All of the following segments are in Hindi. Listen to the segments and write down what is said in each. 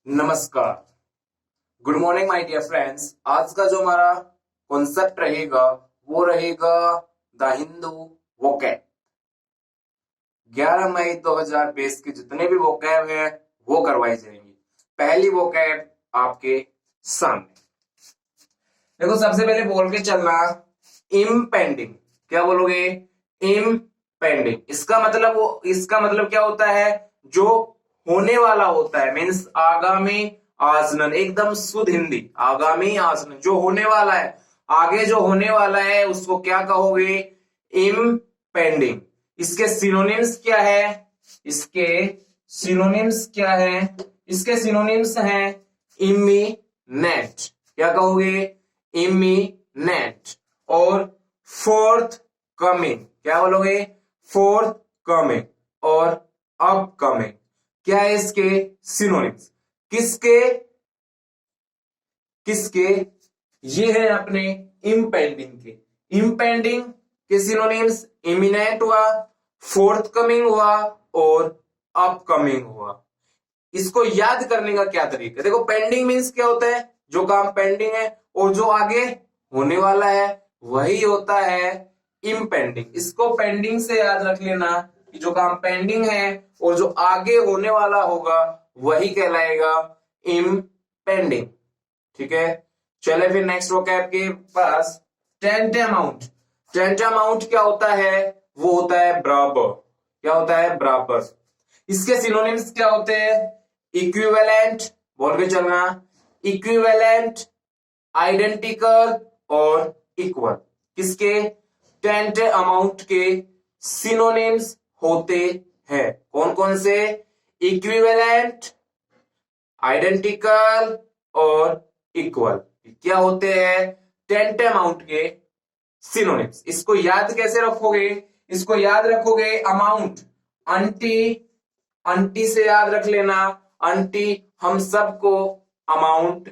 नमस्कार। Good morning my dear friends. आज का जो हमारा कॉन्सेप्ट रहेगा वो रहेगा द हिंदू वोकैब। 11 मई 2020 के जितने भी वोकैब हैं वो करवाई जाएंगी। पहली वोकैब आपके सामने देखो। सबसे पहले बोल के चलना इम्पेंडिंग। क्या बोलोगे? इम्पेंडिंग। इसका मतलब क्या होता है? जो होने वाला होता है, मीन्स आगामी आसन्न। एकदम शुद्ध हिंदी। आगामी आसन्न जो होने वाला है, आगे जो होने वाला है उसको क्या कहोगे? इम्पेंडिंग। इसके सिनोनिम्स क्या है? इसके सिनोनिम्स क्या है? इसके सिनोनिम्स हैं इमिनेंट। क्या कहोगे? इमिनेंट। और फोर्थ कमिंग। क्या बोलोगे? फोर्थ कमिंग और अपकमिंग। क्या है इसके सिनोनिम्स? किसके किसके? ये है अपने इम्पेंडिंग के। इम्पेंडिंग के सिनोनिम्स इमिनेंट हुआ, फोर्थ कमिंग हुआ और अपकमिंग हुआ। इसको याद करने का क्या तरीका? देखो, पेंडिंग मीन्स क्या होता है? जो काम पेंडिंग है, और जो आगे होने वाला है वही होता है इम्पेंडिंग। इसको पेंडिंग से याद रख लेना कि जो काम पेंडिंग है और जो आगे होने वाला होगा वही कहलाएगा इम्पेंडिंग। ठीक है, चले फिर नेक्स्ट वोकैब के पास। टेंटामाउंट। टेंटामाउंट क्या होता है? वो होता है बराबर। क्या होता है? बराबर। इसके सिनोनिम्स क्या होते हैं? इक्विवेलेंट। बोल के चलना, इक्विवेलेंट, आइडेंटिकल और इक्वल। किसके? टेंट अमाउंट के सिनोनिम्स होते हैं। कौन कौन से? इक्विवेलेंट, आइडेंटिकल और इक्वल। क्या होते हैं? टेंट अमाउंट के सिनोनिम्स। इसको याद कैसे रखोगे? इसको याद रखोगे अमाउंट, अंटी। अंटी से याद रख लेना। अंटी हम सबको अमाउंट,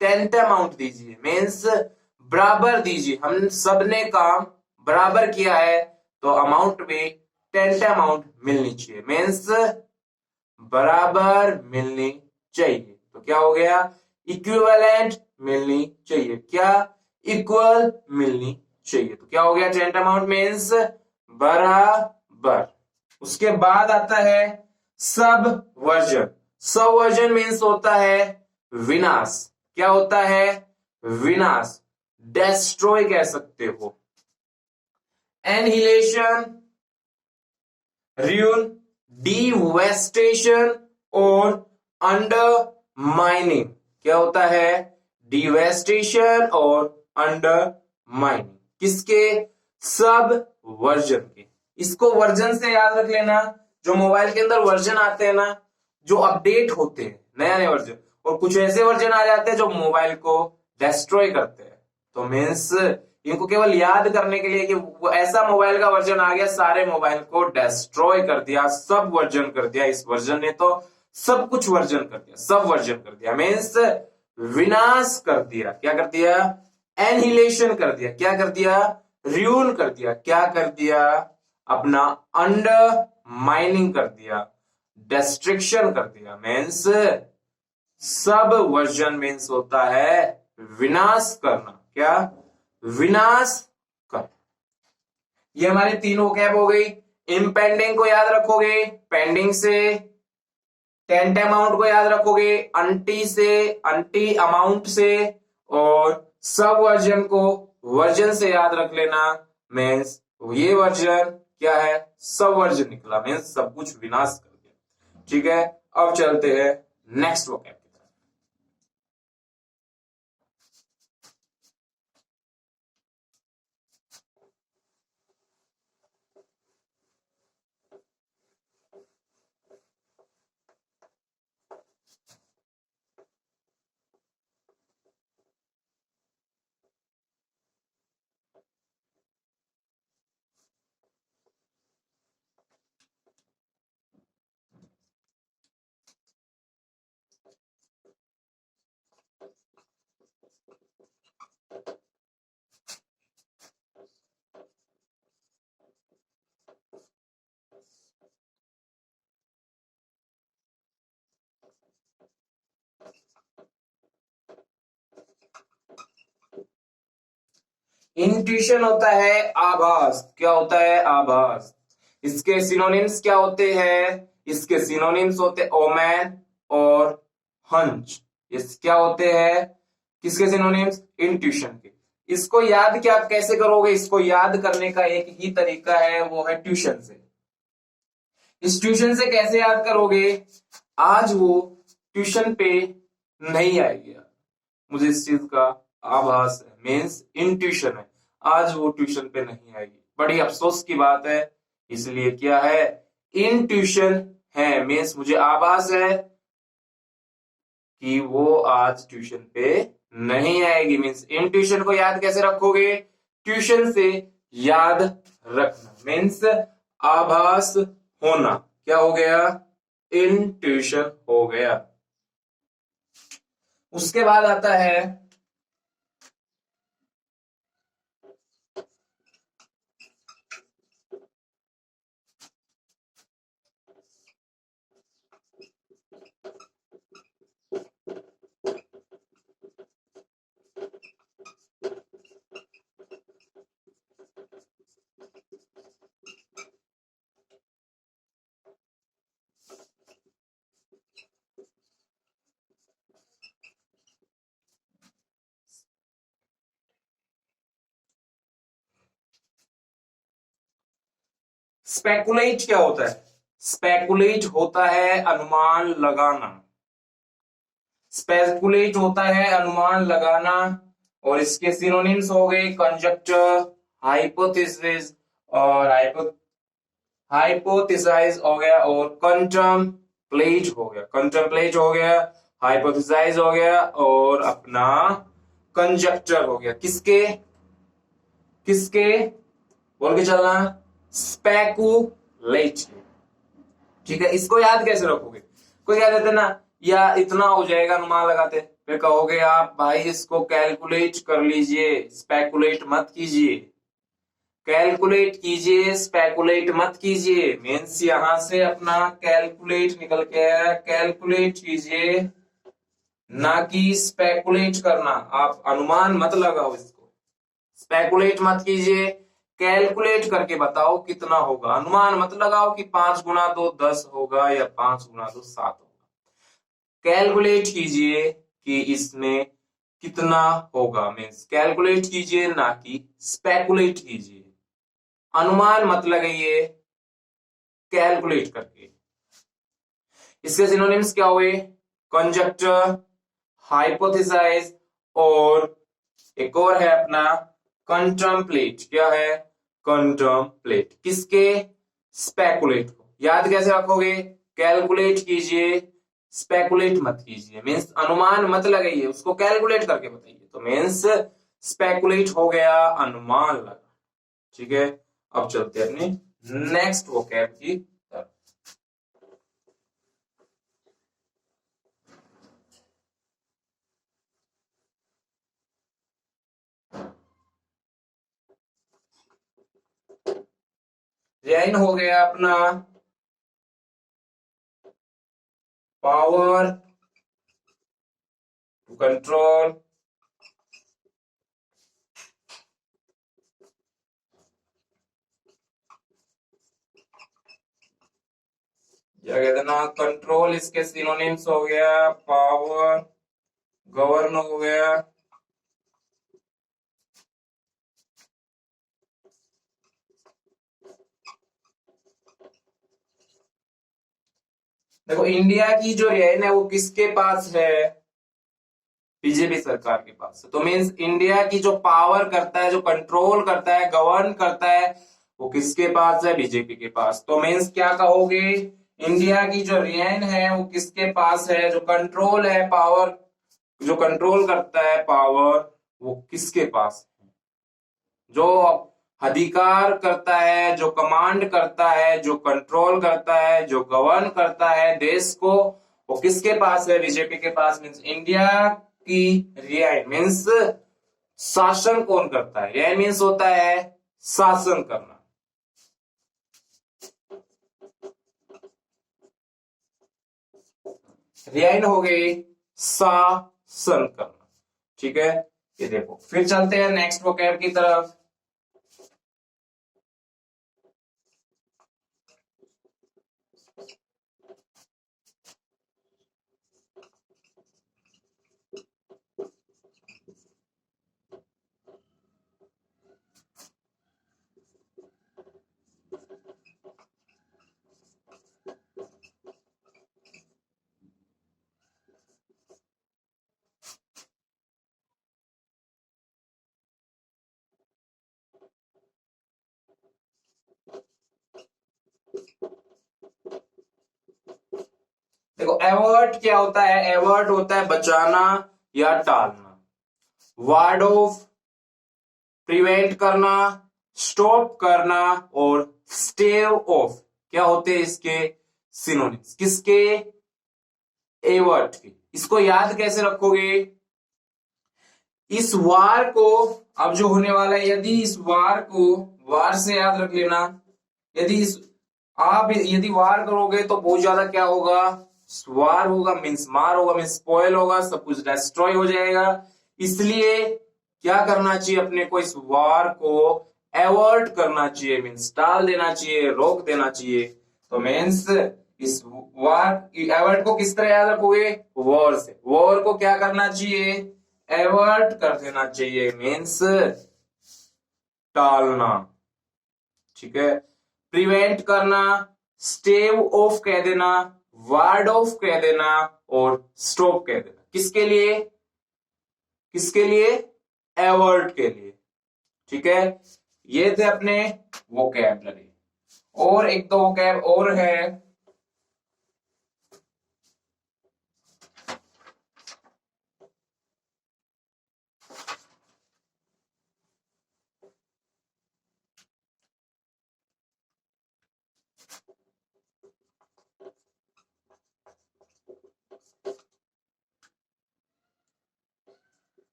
टेंट अमाउंट दीजिए, मीन्स बराबर दीजिए। हम सबने काम बराबर किया है तो अमाउंट भी टेंट अमाउंट मिलनी चाहिए, मीन्स बराबर मिलनी चाहिए। तो क्या हो गया? इक्विवेलेंट मिलनी चाहिए। क्या? इक्वल मिलनी चाहिए। तो क्या हो गया? टेंट अमाउंट मीन्स बराबर। उसके बाद आता है सब वर्जन। सब वर्जन मीन्स होता है विनाश। क्या होता है? विनाश, डेस्ट्रॉय कह सकते हो। एनहिलेशन, ruin, डिवेस्टेशन और अंडरमाइनिंग। क्या होता है? डिवेस्टेशन और अंडरमाइनिंग। किसके? सब वर्जन के। इसको वर्जन से याद रख लेना। जो मोबाइल के अंदर वर्जन आते हैं ना, जो अपडेट होते हैं, नया नया वर्जन, और कुछ ऐसे वर्जन आ जाते हैं जो मोबाइल को डिस्ट्रॉय करते हैं। तो मीन्स इनको केवल याद करने के लिए कि वो ऐसा मोबाइल का वर्जन आ गया, सारे मोबाइल को डिस्ट्रॉय कर दिया, सब वर्जन कर दिया। इस वर्जन ने तो सब कुछ वर्जन कर दिया, सब वर्जन कर दिया, मीन्स विनाश कर दिया। क्या कर दिया? एनहिलेशन कर दिया। क्या कर दिया? र्यून कर दिया। क्या कर दिया? अपना अंडर माइनिंग कर दिया, डिस्ट्रक्शन कर दिया। मीन्स सब वर्जन मीन्स होता है विनाश करना। क्या? विनाश कर। ये हमारी तीन वोकैब हो गई। इम्पेंडिंग को याद रखोगे पेंडिंग से, टेंट अमाउंट को याद रखोगे अंटी से, अंटी अमाउंट से, और सब वर्जन को वर्जन से याद रख लेना। मीन्स ये वर्जन क्या है? सब वर्जन निकला, मीन्स सब कुछ विनाश कर दिया। ठीक है, अब चलते हैं नेक्स्ट वोकैब। इंट्यूशन होता है आभास। क्या होता है? आभास। इसके सिनोनिम्स क्या होते हैं? इसके सिनोनिम्स होते हैं ओमैन और हंच। ये क्या होते हैं? किसके सिनोनिम्स? इंट्यूशन के। इसको याद क्या कैसे करोगे? इसको याद करने का एक ही तरीका है, वो है ट्यूशन से। इस ट्यूशन से कैसे याद करोगे? आज वो ट्यूशन पे नहीं आएगी, मुझे इस चीज का आभास है, मीन्स इंट्यूशन है। आज वो ट्यूशन पे नहीं आएगी, बड़ी अफसोस की बात है। इसलिए क्या है? इंट्यूशन है, मीन्स मुझे आभास है कि वो आज ट्यूशन पे नहीं आएगी। मीन्स इंट्यूशन को याद कैसे रखोगे? ट्यूशन से याद रखना, मीन्स आभास होना। क्या हो गया? इंट्यूशन हो गया। उसके बाद आता है स्पेकुलेट। क्या होता है? स्पेकुलेट होता है अनुमान लगाना। स्पेकुलेट होता है अनुमान लगाना। और इसके सिनोनिम्स हो गए कंजक्टर, हाइपोथेसिस और हाइपोथेसाइज हो गया, और कंटम्पलेट हो गया। कंटम्पलेट हो गया, हाइपोथेसाइज हो गया, और अपना कंजक्टर हो गया। किसके किसके बोल के चलना? स्पेकुलेट। ठीक है, इसको याद कैसे रखोगे? कोई कह देते ना, या इतना हो जाएगा अनुमान लगाते, फिर कहोगे आप भाई इसको कैलकुलेट कर लीजिए, स्पेकुलेट मत कीजिए। कैलकुलेट कीजिए, स्पेकुलेट मत कीजिए। मीन्स यहां से अपना कैलकुलेट निकल के आया, कैलकुलेट कीजिए ना कि स्पेकुलेट करना। आप अनुमान मत लगाओ इसको, स्पेकुलेट मत कीजिए। कैलकुलेट करके बताओ कितना होगा। अनुमान मत लगाओ कि 5 गुना 2 10 होगा या 5 गुना 2 7 होगा। कैलकुलेट कीजिए कि इसमें कितना होगा। मीन्स कैलकुलेट कीजिए ना कि स्पेकुलेट कीजिए। अनुमान मत लगाइए कैलकुलेट करके। इसके सिनोनिम्स क्या हुए? कंजक्टर, हाइपोथेसाइज, और एक और है अपना कंटम्पलेट। क्या है? कंटम्पलेट। किसके? स्पेकुलेट को। याद कैसे रखोगे? कैलकुलेट कीजिए, स्पेकुलेट मत कीजिए। मीन्स अनुमान मत लगाइए, उसको कैलकुलेट करके बताइए। तो मीन्स स्पेकुलेट हो गया अनुमान लगा। ठीक है, अब चलते हैं अपनी नेक्स्ट वोकैब की तरफ। रेन हो गया अपना पावर टू कंट्रोल क्या कहते ना, कंट्रोल। इसके सिनोनिम्स हो गया पावर, गवर्न हो गया, देखो इंडिया की जो रेन है वो किसके पास है? बीजेपी सरकार के पास है। तो मीन्स इंडिया की जो पावर करता है, जो कंट्रोल करता है, गवर्न करता है, वो किसके पास है? बीजेपी के पास। तो मीन्स क्या कहोगे? इंडिया की जो रेन है वो किसके पास है? जो कंट्रोल है, पावर, जो कंट्रोल करता है पावर, वो किसके पास है? जो अधिकार करता है, जो कमांड करता है, जो कंट्रोल करता है, जो गवर्न करता है देश को, वो किसके पास है? बीजेपी के पास। मीन्स इंडिया की रियायत मीन्स शासन कौन करता है? रियायत मीन्स होता है शासन करना। रियायत हो गई शासन करना। ठीक है, ये देखो। फिर चलते हैं नेक्स्ट वोकैब की तरफ। देखो एवर्ट क्या होता है, एवर्ट होता है बचाना या टालना। वार्ड ऑफ प्रिवेंट करना, स्टॉप करना और स्टेव ऑफ क्या होते हैं इसके सिनोनिम्स, किसके, एवर्ट के। इसको याद कैसे रखोगे, इस वार को, अब जो होने वाला है, यदि इस वार को, वार से याद रख लेना, यदि इस आप यदि वार करोगे तो बहुत ज्यादा क्या होगा, वार होगा मीन्स मार होगा, मीन्स स्पॉइल होगा, सब कुछ डिस्ट्रॉय हो जाएगा। इसलिए क्या करना चाहिए अपने को, इस वार को एवर्ट करना चाहिए, मीन्स टाल देना चाहिए, रोक देना चाहिए। तो मीन्स इस वार एवर्ट को किस तरह याद रखोगे, वॉर से, वॉर को क्या करना चाहिए, एवर्ट कर देना चाहिए, मीन्स टालना, ठीक है। प्रिवेंट करना, स्टेव ऑफ कह देना, वार्ड ऑफ कह देना और स्टॉप कह देना, किसके लिए, किसके लिए, एवर्ट के लिए, ठीक है। ये थे अपने वोकैबुलरी। और एक दो वोकैब और है,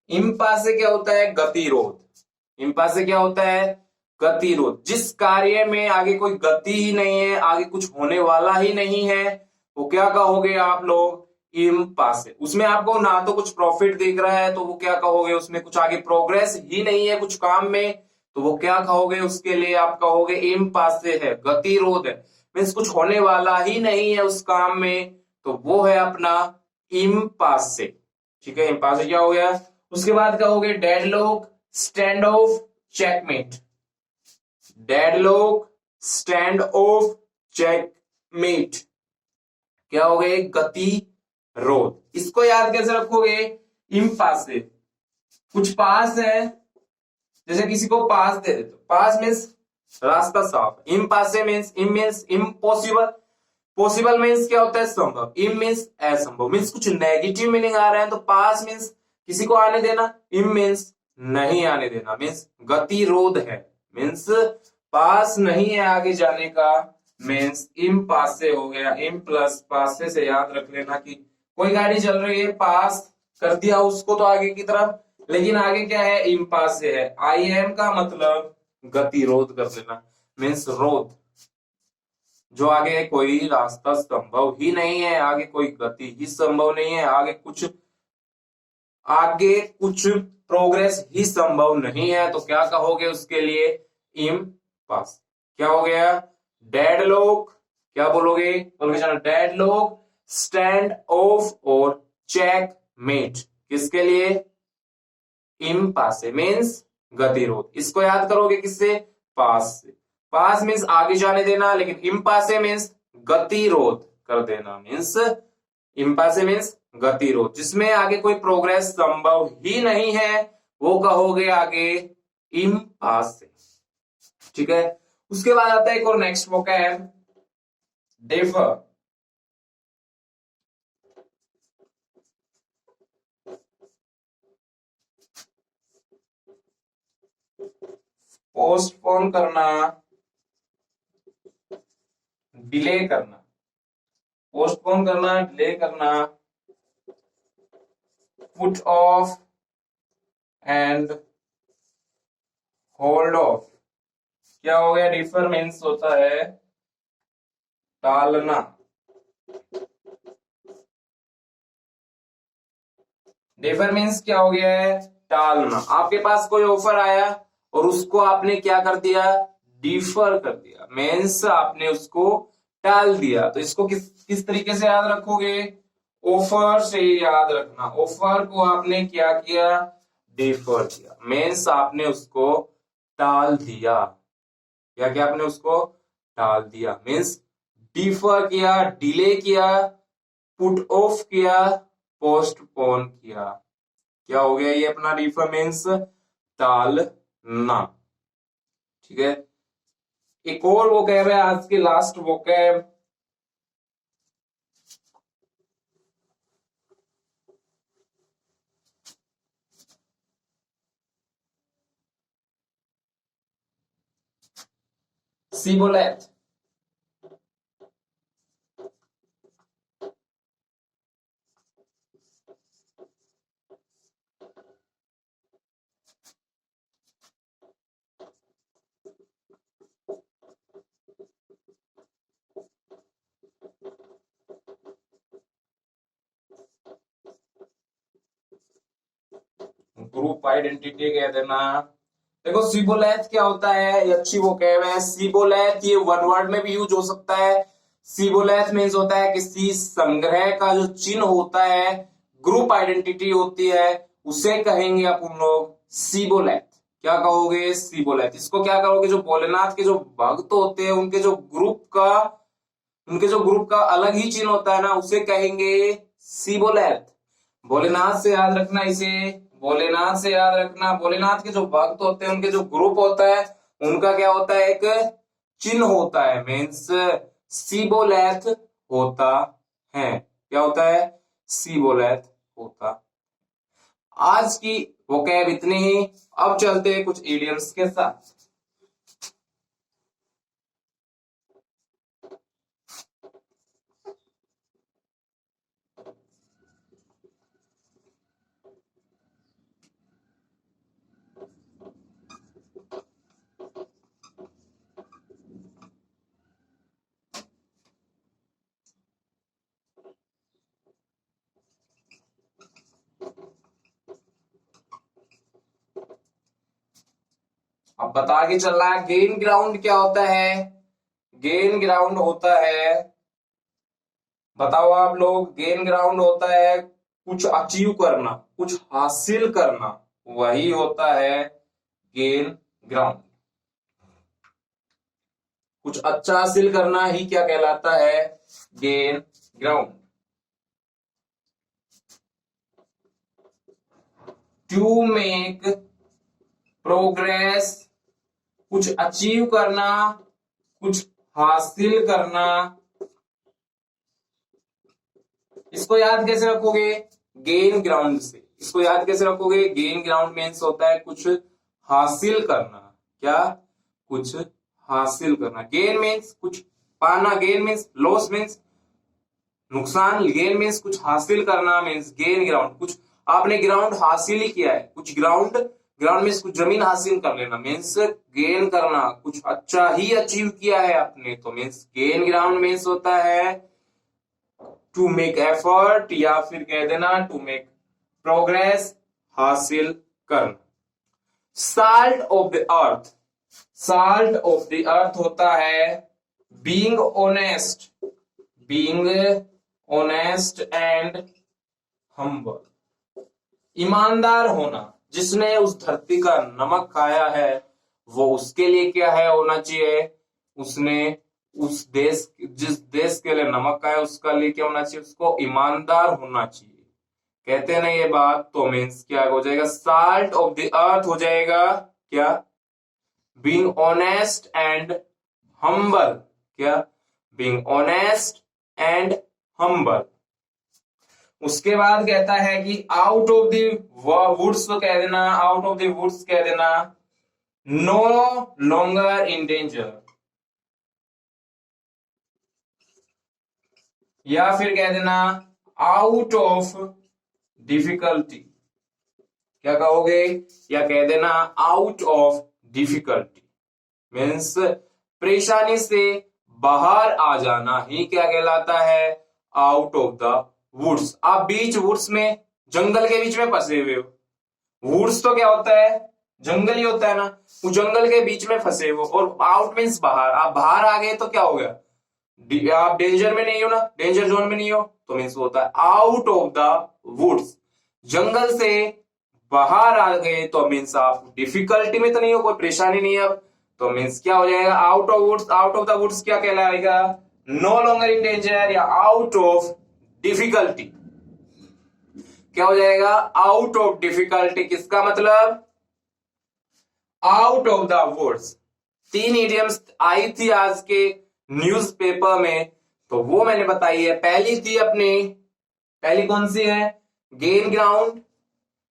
इम्पा से क्या होता है, गतिरोध। इम्पा से क्या होता है, गतिरोध। जिस कार्य में आगे कोई गति ही नहीं है, आगे कुछ होने वाला ही नहीं है, वो क्या कहोगे आप लोग, इम्पा से। उसमें आपको ना तो कुछ प्रॉफिट दिख रहा है तो वो क्या कहोगे, उसमें कुछ आगे प्रोग्रेस ही नहीं है कुछ काम में, तो वो क्या कहोगे, उसके लिए आप कहोगे इम्पा से है, गतिरोध है, मीन्स कुछ होने वाला ही नहीं है उस काम में, तो वो है अपना इम्पा से, ठीक है। इम्पा से क्या हो गया। उसके बाद कहोगे deadlock, stand of, checkmate. Deadlock, stand of, checkmate क्या हो गए, गतिरोध। इसको याद कैसे रखोगे, इम्पास से। कुछ पास है, जैसे किसी को पास दे देते, पास मीन्स रास्ता साफ, इम्पासे मीन्स इम मीन्स इम्पॉसिबल, पॉसिबल मीन्स क्या होता है, संभव, इम मीन्स असंभव, मीन्स कुछ नेगेटिव मीनिंग आ रहा है, तो पास मीन्स किसी को आने देना, इम मीन्स नहीं आने देना, मीन्स गतिरोध है, मीन्स पास नहीं है आगे जाने का, मीन्स इम पास से हो गया। इम प्लस पास से याद रख लेना कि कोई गाड़ी चल रही है, पास कर दिया उसको तो आगे की तरफ, लेकिन आगे क्या है, इम पास से है। आई एम का मतलब गतिरोध कर देना, मीन्स रोध, जो आगे कोई रास्ता संभव ही नहीं है, आगे कोई गति ही संभव नहीं है, आगे कुछ प्रोग्रेस ही संभव नहीं है, तो क्या कहोगे उसके लिए, इम पास। क्या हो गया, डेडलॉक, क्या बोलोगे, बोलोगे चलो डेडलॉक, स्टैंड ऑफ और चेक मेट, किसके लिए, इम पास से, मीन्स गतिरोध। इसको याद करोगे किससे, पास से। पास मीन्स आगे जाने देना, लेकिन इम्पासे मीन्स गतिरोध कर देना, मीन्स इम्पासे मीन्स गतिरोध, जिसमें आगे कोई प्रोग्रेस संभव ही नहीं है, वो कहोगे आगे इम्पास से, ठीक है। उसके बाद आता है एक और नेक्स्ट वोकैब, डिफर। पोस्टपोन करना, डिले करना, पोस्टपोन करना, डिले करना, put off and hold of. क्या हो गया, डिफर मीन्स होता है टालना, डिफर मीन्स क्या हो गया है, टालना। आपके पास कोई ऑफर आया और उसको आपने क्या कर दिया, डिफर कर दिया, मीन्स आपने उसको टाल दिया, तो इसको किस किस तरीके से याद रखोगे, ऑफर से याद रखना। ऑफर को आपने क्या किया, डिफर किया, मीन्स आपने उसको टाल दिया, क्या क्या आपने उसको टाल दिया, मीन्स डिफर किया, डिले किया, पुट ऑफ किया, पोस्टपोन किया। क्या हो गया ये अपना डिफर मीन्स टालना। ठीक है, एक और वो कह रहे हैं आज के लास्ट वो कह सिबोलेट। ग्रुप आइडेंटिटी कह देना। देखो सिबोलेथ क्या होता है, ये अच्छी वो कह रहे हैं सिबोलेथ, ये वन वर्ड में भी यूज हो सकता है। सिबोलेथ मीन्स होता है किसी संग्रह का जो चिन्ह होता है, ग्रुप आइडेंटिटी होती है, उसे कहेंगे अपन लोग सिबोलेथ। क्या कहोगे, सिबोलेथ। इसको क्या कहोगे, जो भोलेनाथ के जो भक्त होते हैं उनके जो ग्रुप का अलग ही चिन्ह होता है ना, उसे कहेंगे सिबोलेथ। भोलेनाथ से याद रखना इसे, भोलेनाथ से याद रखना। भोलेनाथ के जो भक्त होते हैं उनके जो ग्रुप होता है, उनका क्या होता है, एक चिन्ह होता है, मीन्स सिबोलेथ होता है। क्या होता है, सिबोलेथ होता। आज की वोकैब इतनी ही। अब चलते हैं कुछ इडियम्स के साथ। अब बता के चल रहा है गेन ग्राउंड क्या होता है। गेन ग्राउंड होता है, बताओ आप लोग, गेन ग्राउंड होता है कुछ अचीव करना, कुछ हासिल करना, वही होता है गेन ग्राउंड। कुछ अच्छा हासिल करना ही क्या कहलाता है, gain ground. To make progress, कुछ अचीव करना, कुछ हासिल करना। इसको याद कैसे रखोगे, गेन ग्राउंड से। इसको याद कैसे रखोगे, गेन ग्राउंड मीन्स होता है कुछ हासिल करना। क्या, कुछ हासिल करना। गेन मीन्स कुछ पाना, गेन मीन्स लॉस मीन्स नुकसान, गेन मीन्स कुछ हासिल करना, मीन्स गेन ग्राउंड। कुछ आपने ग्राउंड हासिल ही किया है, कुछ ग्राउंड, ग्राउंड मीन्स कुछ जमीन हासिल कर लेना, मीन्स गेन करना, कुछ अच्छा ही अचीव किया है आपने, तो मीन्स गेन ग्राउंड मीन्स होता है टू मेक एफर्ट, या फिर कह देना टू मेक प्रोग्रेस, हासिल करना। Salt of the earth, salt of the earth होता है being honest, being honest and humble, ईमानदार होना। जिसने उस धरती का नमक खाया है वो उसके लिए क्या है होना चाहिए, उसने उस देश, जिस देश के लिए नमक खाया उसका लिए क्या होना चाहिए, उसको ईमानदार होना चाहिए। कहते हैं ना ये बात, तो मीन्स क्या हो जाएगा, साल्ट ऑफ द अर्थ हो जाएगा क्या, बीइंग ऑनेस्ट एंड हम्बल। क्या, बीइंग ऑनेस्ट एंड हम्बल। उसके बाद कहता है कि आउट ऑफ द वुड्स, तो कह देना आउट ऑफ द वुड्स, कह देना नो लॉन्गर इन डेंजर, या फिर कह देना आउट ऑफ डिफिकल्टी। क्या कहोगे, या कह देना आउट ऑफ डिफिकल्टी, मीन्स परेशानी से बाहर आ जाना ही क्या कहलाता है, आउट ऑफ द वुड्स। आप बीच वुड्स में, जंगल के बीच में फंसे हुए हो। वुड्स तो क्या होता है, जंगल ही होता है ना, वो जंगल के बीच में फंसे हो, और आउट मीन्स बाहर। आप बाहर आ गए तो क्या हो गया, आप डेंजर में नहीं हो ना, डेंजर जोन में नहीं हो, तो मीन्स होता है आउट ऑफ द वुड्स। जंगल से बाहर आ गए तो मीन्स आप डिफिकल्टी में तो नहीं हो, कोई परेशानी नहीं है अब, तो मीन्स क्या हो जाएगा, out of woods, out of the woods क्या कहलाएगा, नो लॉन्गर इन डेंजर या आउट ऑफ डिफिकल्टी, क्या हो जाएगा, आउट ऑफ डिफिकल्टी, किसका मतलब out of the woods. 3 idioms आई थी आज के न्यूज़पेपर में, तो वो मैंने बताई है। पहली थी अपनी, पहली कौन सी है, गेन ग्राउंड,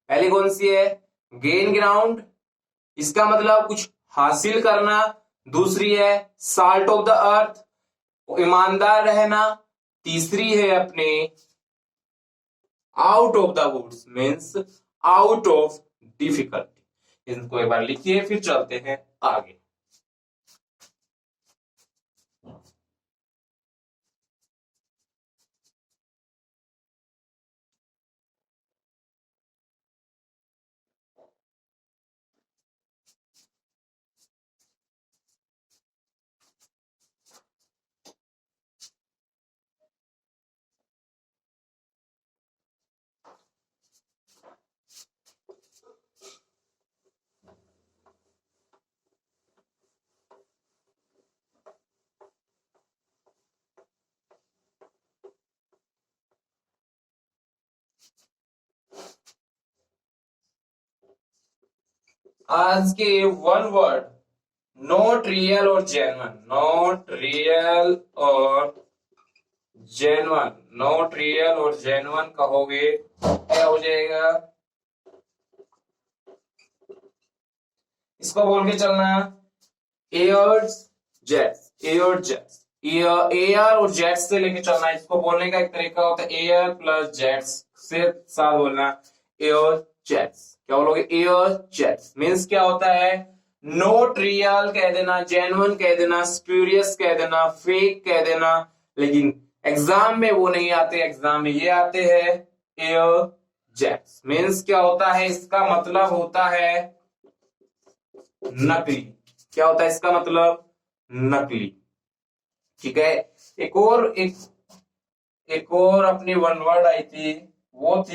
पहली कौन सी है, गेन ग्राउंड, इसका मतलब कुछ हासिल करना। दूसरी है साल्ट ऑफ द अर्थ, ईमानदार रहना। तीसरी है अपने out of the woods, means out of difficulty. इनको एक बार लिखिए, फिर चलते हैं आगे। आज के वन वर्ड, नॉट रियल और जेन्युइन, नॉट रियल और जेन्युइन, नॉट रियल और जेन्युइन कहोगे क्या हो जाएगा, इसको बोल के चलना air jets, air jets, air और जेट्स से लेके चलना। इसको बोलने का एक तरीका होता है एयर प्लस जेट्स से साथ बोलना एयर जेट्स। क्या बोलोगे, एयर जेट्स मीन्स क्या होता है, नोट रियल कह देना, जेन्युइन कह देना, स्प्यूरियस कह देना, फेक कह देना, लेकिन एग्जाम में वो नहीं आते, एग्जाम में ये आते हैं एयर जेट्स। मीन्स क्या होता है, इसका मतलब होता है नकली। क्या होता है इसका मतलब, नकली। ठीक है, एक और अपनी वन वर्ड आई थी, वो थी